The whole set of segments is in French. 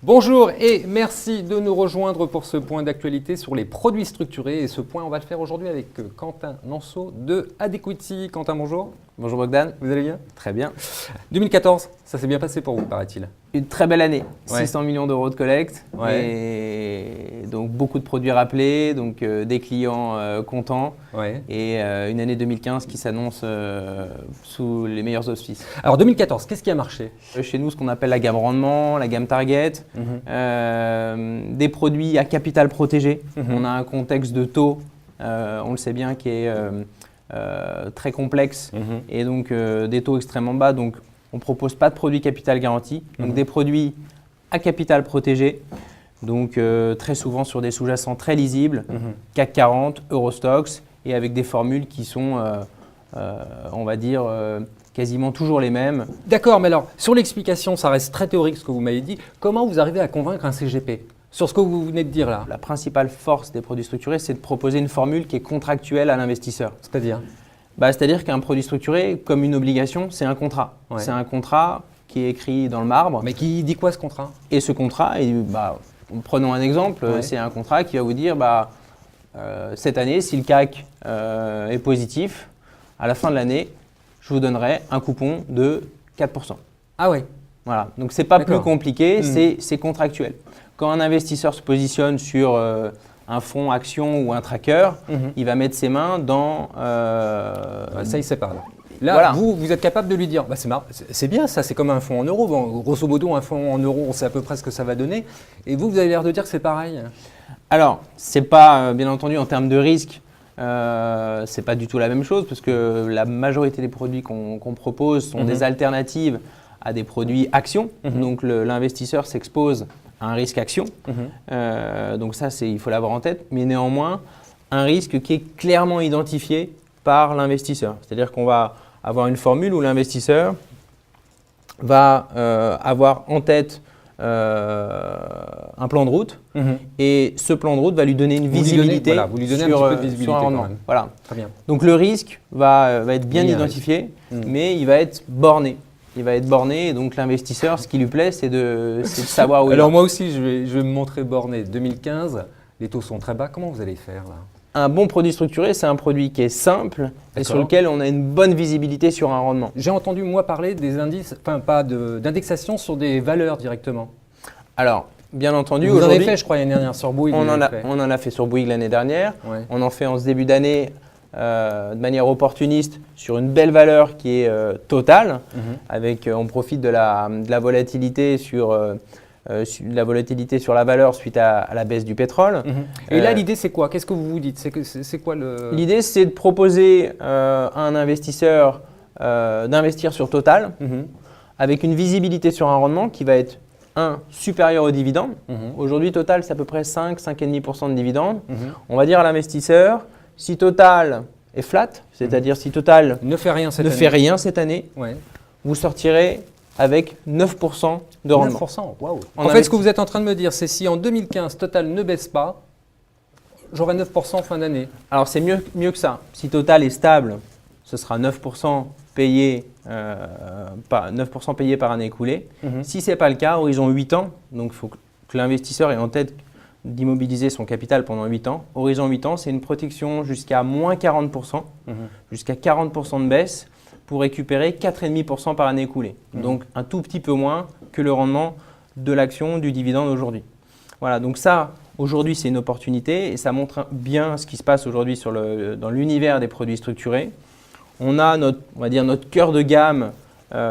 Bonjour et merci de nous rejoindre pour ce point d'actualité sur les produits structurés. Et ce point, on va le faire aujourd'hui avec Quentin Nanceau de Adequity. Quentin, bonjour. Bonjour Bogdan. Vous allez bien? Très bien. 2014, ça s'est bien passé pour vous, paraît-il. Une très belle année. Ouais. 600 millions d'euros de collecte. Ouais. Et donc beaucoup de produits rappelés, donc des clients contents. Ouais. Et une année 2015 qui s'annonce sous les meilleurs auspices. Alors 2014, qu'est-ce qui a marché? Chez nous, ce qu'on appelle la gamme rendement, la gamme target, des produits à capital protégé. On a un contexte de taux, on le sait bien, qui est très complexe et donc des taux extrêmement bas. Donc on ne propose pas de produits capital garanti, donc des produits à capital protégé. Donc très souvent sur des sous-jacents très lisibles, CAC 40, Eurostoxx, et avec des formules qui sont, on va dire, quasiment toujours les mêmes. D'accord, mais alors sur l'explication, ça reste très théorique ce que vous m'avez dit. Comment vous arrivez à convaincre un CGP sur ce que vous venez de dire là? La principale force des produits structurés, c'est de proposer une formule qui est contractuelle à l'investisseur. C'est-à-dire? C'est-à-dire qu'un produit structuré, comme une obligation, c'est un contrat. Ouais. C'est un contrat qui est écrit dans le marbre. Mais qui dit quoi ce contrat? Et ce contrat, prenons un exemple, c'est un contrat qui va vous dire cette année, si le CAC est positif, à la fin de l'année, je vous donnerai un coupon de 4%. Ah ouais. Voilà. Donc ce n'est pas plus compliqué, c'est contractuel. Quand un investisseur se positionne sur un fonds action ou un tracker, il va mettre ses mains dans… Ça, il sait pas. Là, voilà. vous êtes capable de lui dire, c'est bien ça, c'est comme un fonds en euros. Bon, grosso modo, un fonds en euros, on sait à peu près ce que ça va donner. Et vous avez l'air de dire que c'est pareil. Alors, ce n'est pas, bien entendu, en termes de risque, ce n'est pas du tout la même chose parce que la majorité des produits qu'on propose sont des alternatives à des produits actions. Donc, l'investisseur s'expose à un risque action. Donc ça, il faut l'avoir en tête. Mais néanmoins, un risque qui est clairement identifié par l'investisseur. C'est-à-dire qu'on va avoir une formule où l'investisseur va avoir en tête un plan de route et ce plan de route va lui donner une visibilité un petit peu de visibilité sur un rendement. quand même. Voilà. Très bien. Donc le risque va être bien identifié, mais il va être borné. Il va être borné et donc l'investisseur, ce qui lui plaît, c'est de savoir où il est. Alors moi aussi, je vais me montrer borné. 2015, les taux sont très bas. Comment vous allez faire là? Un bon produit structuré, c'est un produit qui est simple et sur lequel on a une bonne visibilité sur un rendement. J'ai entendu moi parler des indices, enfin pas d'indexation sur des valeurs directement. Alors, bien entendu, vous en avez fait, je crois, l'année dernière sur Bouygues. On en a fait sur Bouygues l'année dernière. Ouais. On en fait en ce début d'année de manière opportuniste sur une belle valeur qui est Total. Avec, on profite de la volatilité sur la valeur suite à la baisse du pétrole. Et là, l'idée, c'est quoi? Qu'est-ce que vous vous dites? C'est quoi le… L'idée, c'est de proposer à un investisseur d'investir sur Total avec une visibilité sur un rendement qui va être supérieur aux dividendes. Aujourd'hui, Total, c'est à peu près 5,5% de dividendes. On va dire à l'investisseur, si Total est flat, c'est-à-dire si Total ne fait rien cette année, vous sortirez avec 9% de rendement. 9%, waouh! En fait, ce que vous êtes en train de me dire, c'est si en 2015, Total ne baisse pas, j'aurai 9% en fin d'année. Alors, c'est mieux que ça. Si Total est stable, ce sera 9% payé par année écoulée. Si ce n'est pas le cas, horizon 8 ans, donc il faut que l'investisseur ait en tête d'immobiliser son capital pendant 8 ans. Horizon 8 ans, c'est une protection jusqu'à moins 40%, jusqu'à 40% de baisse pour récupérer 4,5% par année écoulée. Donc un tout petit peu moins que le rendement de l'action du dividende aujourd'hui. Voilà, donc ça, aujourd'hui, c'est une opportunité et ça montre bien ce qui se passe aujourd'hui dans l'univers des produits structurés. On a notre cœur de gamme,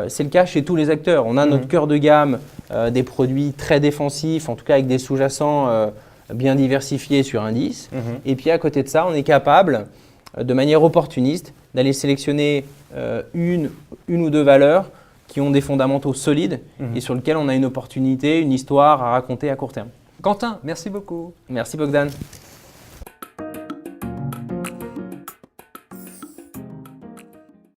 c'est le cas chez tous les acteurs. On a notre cœur de gamme des produits très défensifs, en tout cas avec des sous-jacents bien diversifiés sur indice. Et puis à côté de ça, on est capable, de manière opportuniste, d'aller sélectionner une ou deux valeurs qui ont des fondamentaux solides et sur lesquels on a une opportunité, une histoire à raconter à court terme. Quentin, merci beaucoup. Merci Bogdan.